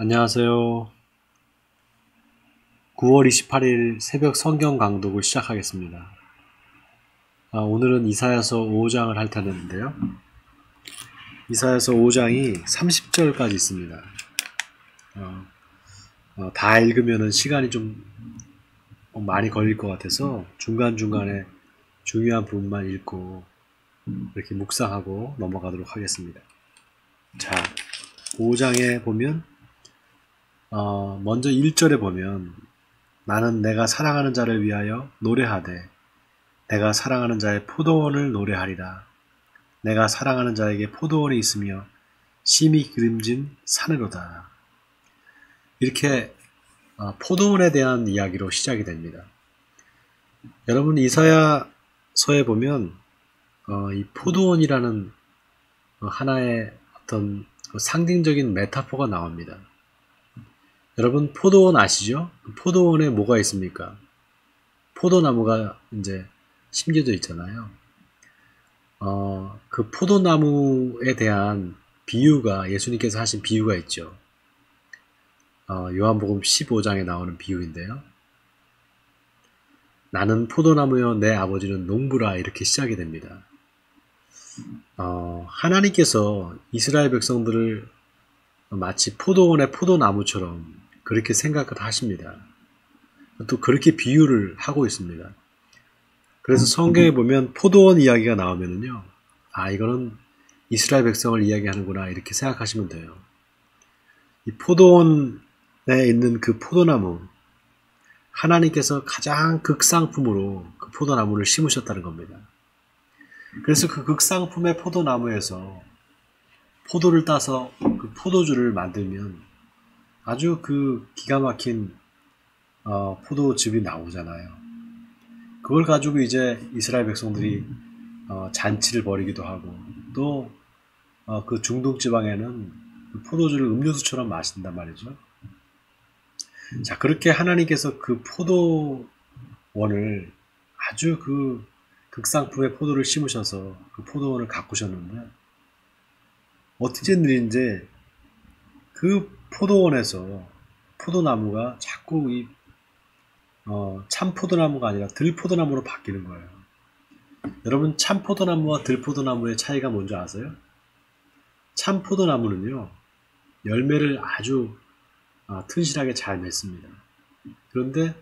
안녕하세요. 9월 28일 새벽 성경 강독을 시작하겠습니다. 오늘은 이사야서 5장을 할 텐데요. 이사야서 5장이 30절까지 있습니다. 다 읽으면 시간이 좀 많이 걸릴 것 같아서 중간중간에 중요한 부분만 읽고 이렇게 묵상하고 넘어가도록 하겠습니다. 자, 5장에 보면 먼저 1절에 보면 나는 내가 사랑하는 자를 위하여 노래하되 내가 사랑하는 자의 포도원을 노래하리라. 내가 사랑하는 자에게 포도원이 있으며 심히 기름진 산으로다. 이렇게 포도원에 대한 이야기로 시작이 됩니다. 여러분 이사야서에 보면 이 포도원이라는 하나의 어떤 상징적인 메타포가 나옵니다. 여러분 포도원 아시죠? 포도원에 뭐가 있습니까? 포도나무가 이제 심겨져 있잖아요. 그 포도나무에 대한 비유가 예수님께서 하신 비유가 있죠. 요한복음 15장에 나오는 비유인데요. 나는 포도나무여 내 아버지는 농부라 이렇게 시작이 됩니다. 하나님께서 이스라엘 백성들을 마치 포도원의 포도나무처럼 그렇게 생각을 하십니다. 또 그렇게 비유를 하고 있습니다. 그래서 성경에 보면 포도원 이야기가 나오면은요, 이거는 이스라엘 백성을 이야기하는구나 이렇게 생각하시면 돼요. 이 포도원에 있는 그 포도나무, 하나님께서 가장 극상품으로 그 포도나무를 심으셨다는 겁니다. 그래서 그 극상품의 포도나무에서 포도를 따서 그 포도주를 만들면 아주 그 기가 막힌 포도즙이 나오잖아요. 그걸 가지고 이제 이스라엘 백성들이 잔치를 벌이기도 하고 또 그 중동 지방에는 그 포도주를 음료수처럼 마신단 말이죠. 자, 그렇게 하나님께서 그 포도원을 아주 그 극상품의 포도를 심으셔서 그 포도원을 가꾸셨는데 어떻게 된 일인지 그 포도원에서 포도나무가 자꾸 참 포도나무가 아니라 들포도나무로 바뀌는 거예요. 여러분 참 포도나무와 들포도나무의 차이가 뭔지 아세요? 참 포도나무는요 열매를 아주 튼실하게 잘 맺습니다. 그런데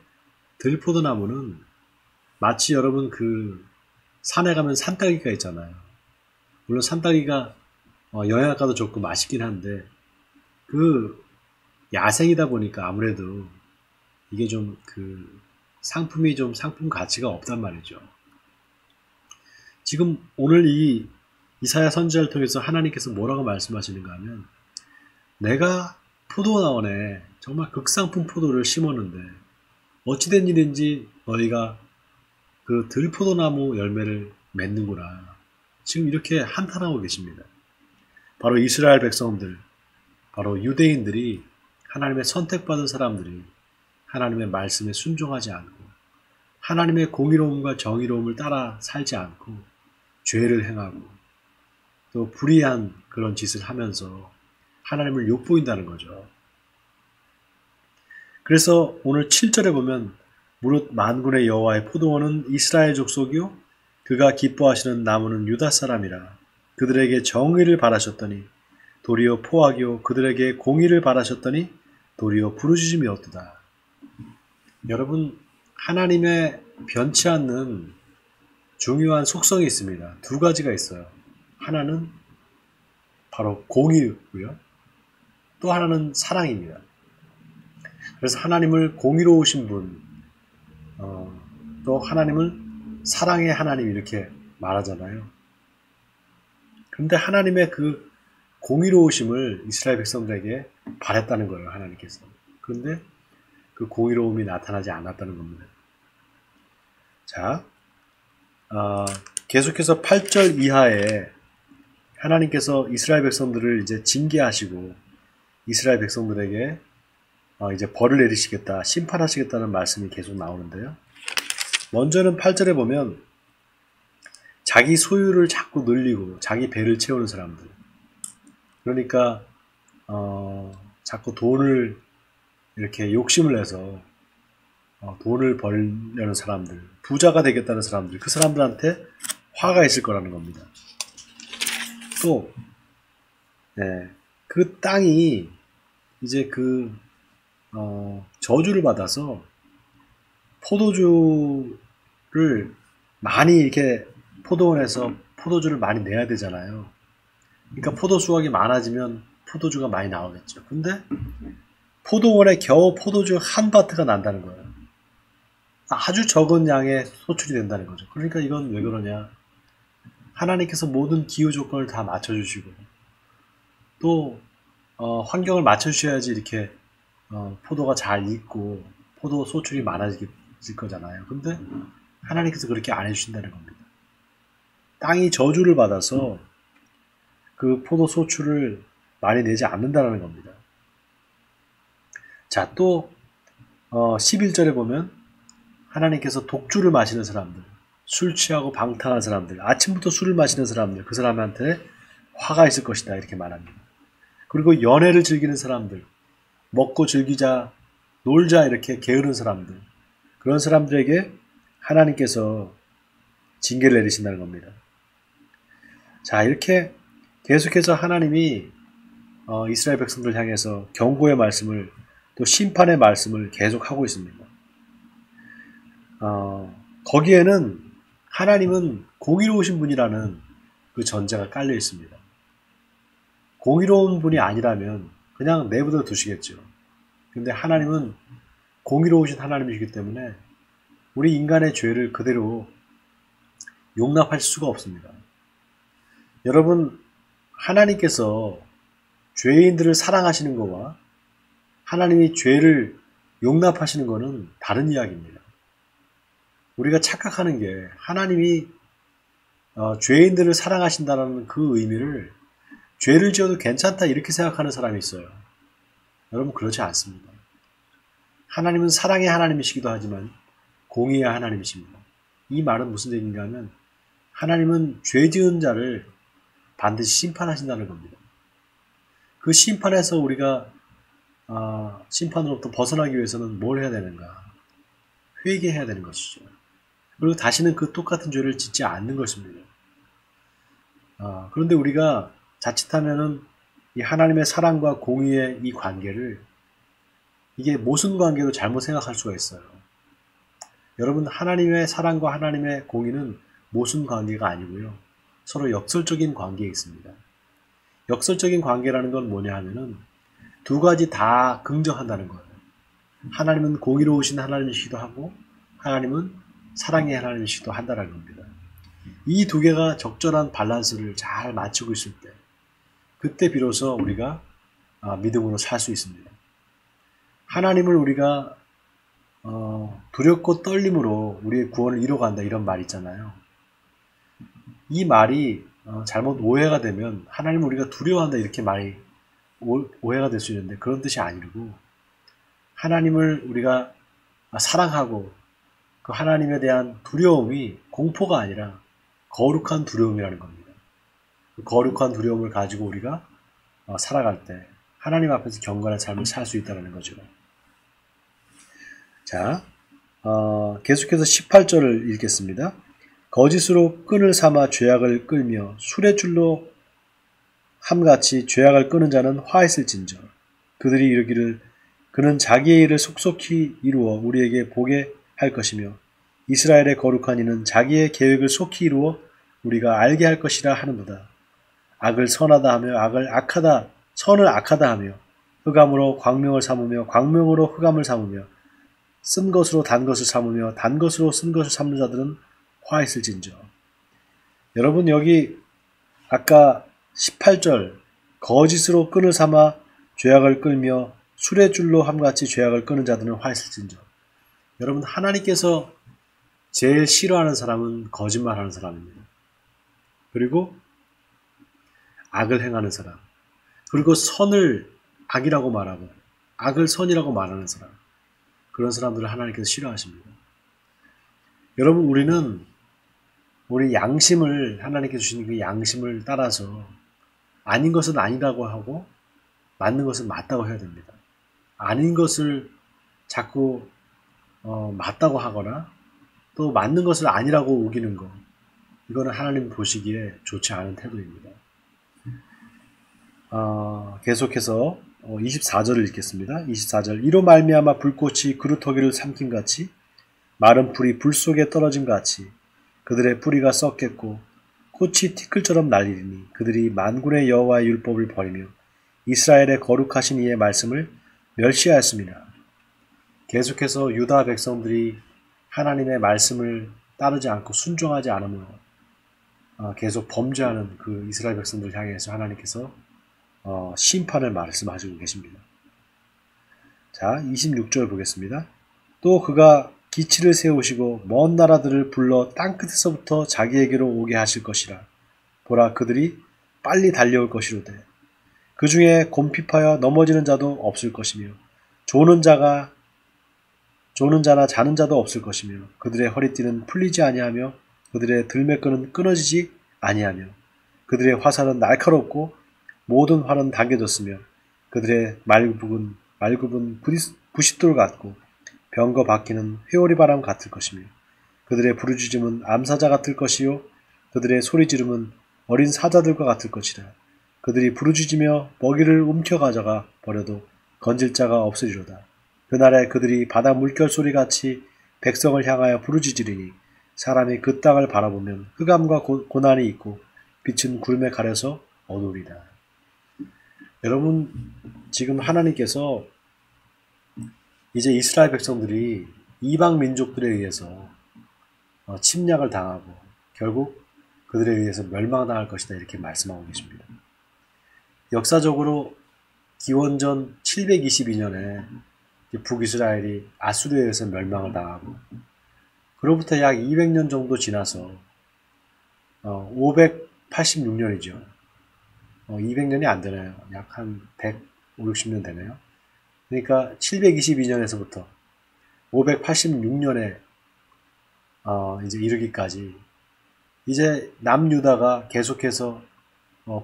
들포도나무는 마치 여러분 그 산에 가면 산딸기가 있잖아요. 물론 산딸기가 영양가도 좋고 맛있긴 한데 그 야생이다 보니까 아무래도 이게 좀 그 상품이 좀 상품 가치가 없단 말이죠. 지금 오늘 이 이사야 선지자를 통해서 하나님께서 뭐라고 말씀하시는가 하면 내가 포도나원에 정말 극상품 포도를 심었는데 어찌된 일인지 너희가 그 들포도나무 열매를 맺는구나. 지금 이렇게 한탄하고 계십니다. 바로 이스라엘 백성들, 바로 유대인들이 하나님의 선택받은 사람들이 하나님의 말씀에 순종하지 않고 하나님의 공의로움과 정의로움을 따라 살지 않고 죄를 행하고 또 불의한 그런 짓을 하면서 하나님을 욕보인다는 거죠. 그래서 오늘 7절에 보면 무릇 만군의 여호와의 포도원은 이스라엘 족속이요 그가 기뻐하시는 나무는 유다 사람이라. 그들에게 정의를 바라셨더니 도리어 포악이요 그들에게 공의를 바라셨더니 도리어 부르짖음이었도다. 여러분 하나님의 변치 않는 중요한 속성이 있습니다. 두 가지가 있어요. 하나는 바로 공의고요. 또 하나는 사랑입니다. 그래서 하나님을 공의로우신 분, 또 하나님을 사랑의 하나님 이렇게 말하잖아요. 그런데 하나님의 그 공의로우심을 이스라엘 백성들에게 바랬다는 거예요. 하나님께서. 그런데 그 공의로움이 나타나지 않았다는 겁니다. 자, 계속해서 8절 이하에 하나님께서 이스라엘 백성들을 이제 징계하시고 이스라엘 백성들에게 이제 벌을 내리시겠다, 심판하시겠다는 말씀이 계속 나오는데요. 먼저는 8절에 보면 자기 소유를 자꾸 늘리고 자기 배를 채우는 사람들. 그러니까 자꾸 돈을 이렇게 욕심을 내서 돈을 벌려는 사람들, 부자가 되겠다는 사람들, 그 사람들한테 화가 있을 거라는 겁니다. 또 그 땅이 이제 저주를 받아서 포도주를 많이 이렇게 포도원에서 포도주를 많이 내야 되잖아요. 그러니까 포도 수확이 많아지면 포도주가 많이 나오겠죠. 근데 포도원에 겨우 포도주 한 바트가 난다는 거예요. 아주 적은 양의 소출이 된다는 거죠. 그러니까 이건 왜 그러냐? 하나님께서 모든 기후 조건을 다 맞춰주시고 또 환경을 맞춰주셔야지 이렇게 포도가 잘 익고 포도 소출이 많아질 거잖아요. 근데 하나님께서 그렇게 안 해주신다는 겁니다. 땅이 저주를 받아서 그 포도 소출을 많이 내지 않는다는 겁니다. 자, 또 11절에 보면 하나님께서 독주를 마시는 사람들, 술 취하고 방탕한 사람들, 아침부터 술을 마시는 사람들, 그 사람한테 화가 있을 것이다 이렇게 말합니다. 그리고 연애를 즐기는 사람들, 먹고 즐기자, 놀자 이렇게 게으른 사람들, 그런 사람들에게 하나님께서 징계를 내리신다는 겁니다. 자, 이렇게 계속해서 하나님이 이스라엘 백성들 향해서 경고의 말씀을 또 심판의 말씀을 계속하고 있습니다. 거기에는 하나님은 공의로우신 분이라는 그 전제가 깔려 있습니다. 공의로운 분이 아니라면 그냥 내버려 두시겠죠. 근데 하나님은 공의로우신 하나님이시기 때문에 우리 인간의 죄를 그대로 용납할 수가 없습니다. 여러분, 하나님께서 죄인들을 사랑하시는 것과 하나님이 죄를 용납하시는 것은 다른 이야기입니다. 우리가 착각하는 게 하나님이 죄인들을 사랑하신다는 그 의미를 죄를 지어도 괜찮다 이렇게 생각하는 사람이 있어요. 여러분, 그렇지 않습니다. 하나님은 사랑의 하나님이시기도 하지만 공의의 하나님이십니다. 이 말은 무슨 얘기인가 하면 하나님은 죄 지은 자를 반드시 심판하신다는 겁니다. 그 심판에서 우리가 심판으로부터 벗어나기 위해서는 뭘 해야 되는가? 회개해야 되는 것이죠. 그리고 다시는 그 똑같은 죄를 짓지 않는 것입니다. 그런데 우리가 자칫하면은 이 하나님의 사랑과 공의의 이 관계를 이게 모순 관계로 잘못 생각할 수가 있어요. 여러분, 하나님의 사랑과 하나님의 공의는 모순 관계가 아니고요. 서로 역설적인 관계에 있습니다. 역설적인 관계라는 건 뭐냐 하면은 두 가지 다 긍정한다는 거예요. 하나님은 공의로우신 하나님이시기도 하고 하나님은 사랑의 하나님이시기도 한다는 겁니다. 이 두 개가 적절한 밸런스를 잘 맞추고 있을 때 그때 비로소 우리가 믿음으로 살 수 있습니다. 하나님을 우리가 두렵고 떨림으로 우리의 구원을 이뤄간다 이런 말 있잖아요. 이 말이 잘못 오해가 되면 하나님을 우리가 두려워한다 이렇게 말이 오해가 될 수 있는데 그런 뜻이 아니고 하나님을 우리가 사랑하고 그 하나님에 대한 두려움이 공포가 아니라 거룩한 두려움이라는 겁니다. 그 거룩한 두려움을 가지고 우리가 살아갈 때 하나님 앞에서 경건한 삶을 살 수 있다는 거죠. 자, 계속해서 18절을 읽겠습니다. 거짓으로 끈을 삼아 죄악을 끌며 술의 줄로 함같이 죄악을 끄는 자는 화 있을진저. 그들이 이르기를 그는 자기의 일을 속속히 이루어 우리에게 보게 할 것이며 이스라엘의 거룩한 이는 자기의 계획을 속히 이루어 우리가 알게 할 것이라 하는도다. 악을 선하다 하며 선을 악하다 하며 흑암으로 광명을 삼으며 광명으로 흑암을 삼으며 쓴 것으로 단 것을 삼으며 단 것으로 쓴 것을 삼는 자들은 화 있을진저. 여러분, 여기 아까 18절 거짓으로 끈을 삼아 죄악을 끌며 술의 줄로 함같이 죄악을 끄는 자들은 화 있을진저. 여러분, 하나님께서 제일 싫어하는 사람은 거짓말하는 사람입니다. 그리고 악을 행하는 사람, 그리고 선을 악이라고 말하고 악을 선이라고 말하는 사람, 그런 사람들을 하나님께서 싫어하십니다. 여러분, 우리는 우리 양심을 하나님께서 주신 그 양심을 따라서 아닌 것은 아니라고 하고 맞는 것은 맞다고 해야 됩니다. 아닌 것을 자꾸 맞다고 하거나 또 맞는 것을 아니라고 우기는 거, 이거는 하나님 보시기에 좋지 않은 태도입니다. 계속해서 24절을 읽겠습니다. 24절 이로 말미암아 불꽃이 그루터기를 삼킨 같이 마른 풀이 불 속에 떨어진 같이 그들의 뿌리가 썩겠고 꽃이 티끌처럼 날리리니 그들이 만군의 여호와의 율법을 버리며 이스라엘의 거룩하신 이의 말씀을 멸시하였습니다. 계속해서 유다 백성들이 하나님의 말씀을 따르지 않고 순종하지 않으므로 계속 범죄하는 그 이스라엘 백성들 향해서 하나님께서 심판을 말씀하시고 계십니다. 자, 26절 보겠습니다. 또 그가 기치를 세우시고 먼 나라들을 불러 땅끝에서부터 자기에게로 오게 하실 것이라. 보라, 그들이 빨리 달려올 것이로되 그 중에 곰핍하여 넘어지는 자도 없을 것이며 조는 자나 자는 자도 없을 것이며 그들의 허리띠는 풀리지 아니하며 그들의 들매끈은 끊어지지 아니하며 그들의 화살은 날카롭고 모든 활은 당겨졌으며 그들의 말굽은 부싯돌 같고 병거 바퀴는 회오리 바람 같을 것이며 그들의 부르짖음은 암사자 같을 것이요 그들의 소리지름은 어린 사자들과 같을 것이라. 그들이 부르짖으며 먹이를 움켜 가져가 버려도 건질 자가 없으리로다. 그날에 그들이 바다 물결 소리같이 백성을 향하여 부르짖으리니 사람이 그 땅을 바라보면 흑암과 고난이 있고 빛은 구름에 가려서 어두우리다. 여러분, 지금 하나님께서 이제 이스라엘 백성들이 이방 민족들에 의해서 침략을 당하고 결국 그들에 의해서 멸망당할 것이다, 이렇게 말씀하고 계십니다. 역사적으로 기원전 722년에 북이스라엘이 아수르에 의해서 멸망을 당하고 그로부터 약 200년 정도 지나서 586년이죠. 200년이 안 되나요? 약 한 150, 60년 되네요. 그러니까 722년에서부터 586년에 이제 이르기까지 이제 남유다가 계속해서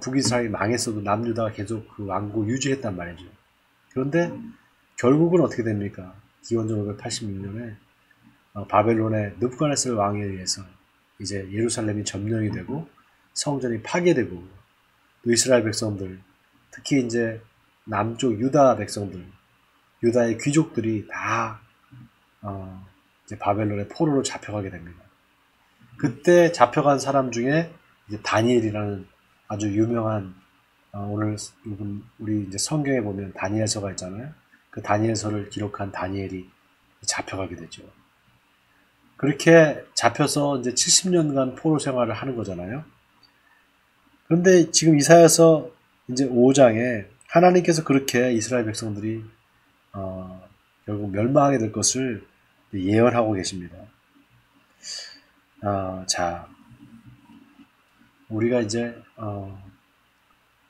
북이스라엘이 망했어도 남유다가 계속 그 왕국 유지했단 말이죠. 그런데 결국은 어떻게 됩니까? 기원전 586년에 바벨론의 느부갓네살 왕에 의해서 이제 예루살렘이 점령이 되고 성전이 파괴되고 또 이스라엘 백성들, 특히 이제 남쪽 유다 백성들, 유다의 귀족들이 다 이제 바벨론의 포로로 잡혀가게 됩니다. 그때 잡혀간 사람 중에 이제 다니엘이라는 아주 유명한 오늘 우리 이제 성경에 보면 다니엘서가 있잖아요. 그 다니엘서를 기록한 다니엘이 잡혀가게 되죠. 그렇게 잡혀서 이제 70년간 포로 생활을 하는 거잖아요. 그런데 지금 이사야서 이제 5장에 하나님께서 그렇게 이스라엘 백성들이 결국 멸망하게 될 것을 예언하고 계십니다. 자, 우리가 이제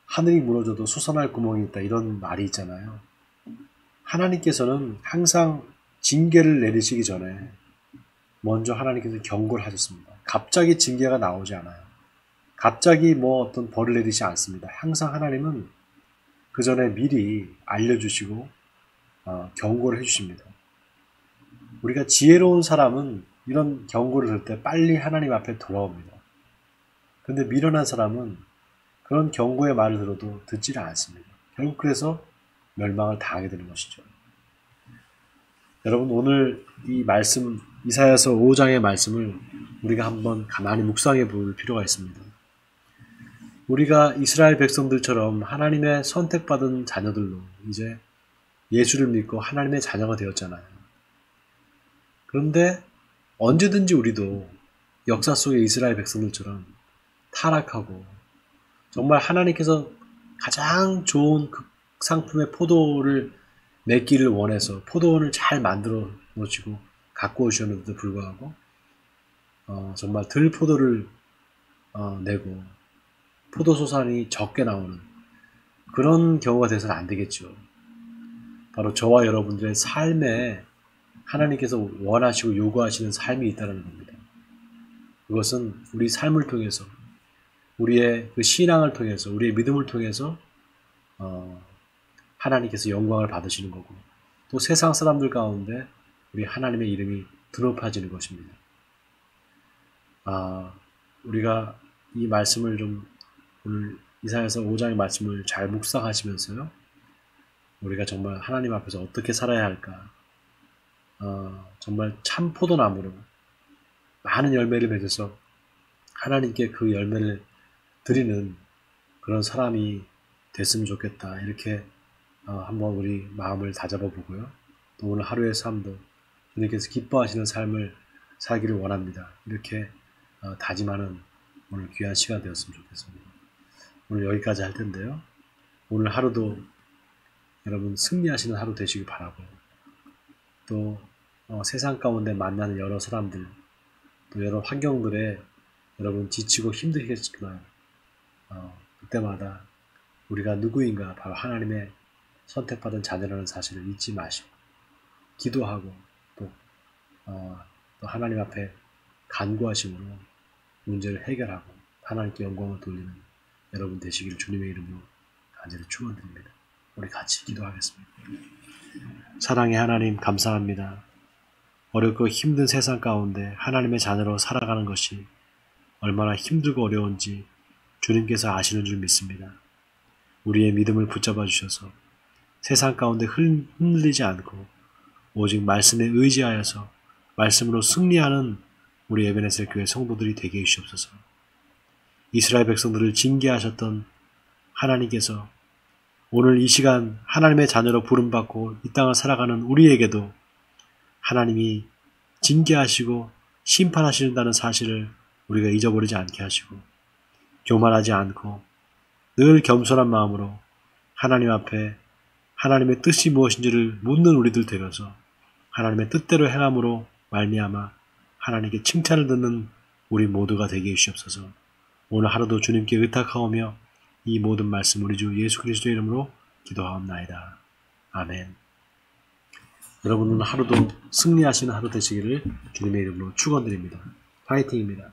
하늘이 무너져도 솟아날 구멍이 있다, 이런 말이 있잖아요. 하나님께서는 항상 징계를 내리시기 전에 먼저 하나님께서 경고를 하셨습니다. 갑자기 징계가 나오지 않아요. 갑자기 어떤 벌을 내리지 않습니다. 항상 하나님은 그 전에 미리 알려주시고 경고를 해주십니다. 우리가 지혜로운 사람은 이런 경고를 들을 때 빨리 하나님 앞에 돌아옵니다. 근데 미련한 사람은 그런 경고의 말을 들어도 듣지를 않습니다. 결국 그래서 멸망을 당하게 되는 것이죠. 여러분, 오늘 이 말씀, 이사야서 5장의 말씀을 우리가 한번 가만히 묵상해 볼 필요가 있습니다. 우리가 이스라엘 백성들처럼 하나님의 선택받은 자녀들로 이제 예수를 믿고 하나님의 자녀가 되었잖아요. 그런데 언제든지 우리도 역사 속의 이스라엘 백성들처럼 타락하고 정말 하나님께서 가장 좋은 상품의 포도를 맺기를 원해서 포도원을 잘 만들어 놓으시고 갖고 오셨는데도 불구하고 정말 들포도를 내고 포도소산이 적게 나오는 그런 경우가 돼서는 안 되겠죠. 바로 저와 여러분들의 삶에 하나님께서 원하시고 요구하시는 삶이 있다는 겁니다. 그것은 우리 삶을 통해서, 우리의 그 신앙을 통해서, 우리의 믿음을 통해서 하나님께서 영광을 받으시는 거고, 또 세상 사람들 가운데 우리 하나님의 이름이 드높아지는 것입니다. 우리가 이 말씀을 좀 오늘 이사야서 5장의 말씀을 잘 묵상하시면서요, 우리가 정말 하나님 앞에서 어떻게 살아야 할까, 정말 참 포도나무로 많은 열매를 맺어서 하나님께 그 열매를 드리는 그런 사람이 됐으면 좋겠다. 이렇게 한번 우리 마음을 다잡아 보고요. 또 오늘 하루의 삶도 주님께서 기뻐하시는 삶을 살기를 원합니다. 이렇게 다짐하는 오늘 귀한 시간 되었으면 좋겠습니다. 오늘 여기까지 할 텐데요. 오늘 하루도 여러분 승리하시는 하루 되시길 바라고, 또 세상 가운데 만나는 여러 사람들, 또 여러 환경들에 여러분 지치고 힘들겠지만 그때마다 우리가 누구인가, 바로 하나님의 선택받은 자녀라는 사실을 잊지 마시고 기도하고 또 하나님 앞에 간구하심으로 문제를 해결하고 하나님께 영광을 돌리는 여러분 되시기를 주님의 이름으로 간절히 축원드립니다. 우리 같이 기도하겠습니다. 사랑의 하나님, 감사합니다. 어렵고 힘든 세상 가운데 하나님의 자녀로 살아가는 것이 얼마나 힘들고 어려운지 주님께서 아시는 줄 믿습니다. 우리의 믿음을 붙잡아 주셔서 세상 가운데 흔들리지 않고 오직 말씀에 의지하여서 말씀으로 승리하는 우리 에베네셀 교회 성도들이 되게 해주시옵소서. 이스라엘 백성들을 징계하셨던 하나님께서 오늘 이 시간 하나님의 자녀로 부름받고 이 땅을 살아가는 우리에게도 하나님이 징계하시고 심판하신다는 사실을 우리가 잊어버리지 않게 하시고, 교만하지 않고 늘 겸손한 마음으로 하나님 앞에 하나님의 뜻이 무엇인지를 묻는 우리들 되어서 하나님의 뜻대로 행함으로 말미암아 하나님께 칭찬을 듣는 우리 모두가 되게 해주시옵소서. 오늘 하루도 주님께 의탁하오며 이 모든 말씀 우리 주 예수 그리스도의 이름으로 기도하옵나이다. 아멘. 여러분 오늘 하루도 승리하시는 하루 되시기를 주님의 이름으로 축원드립니다. 파이팅입니다.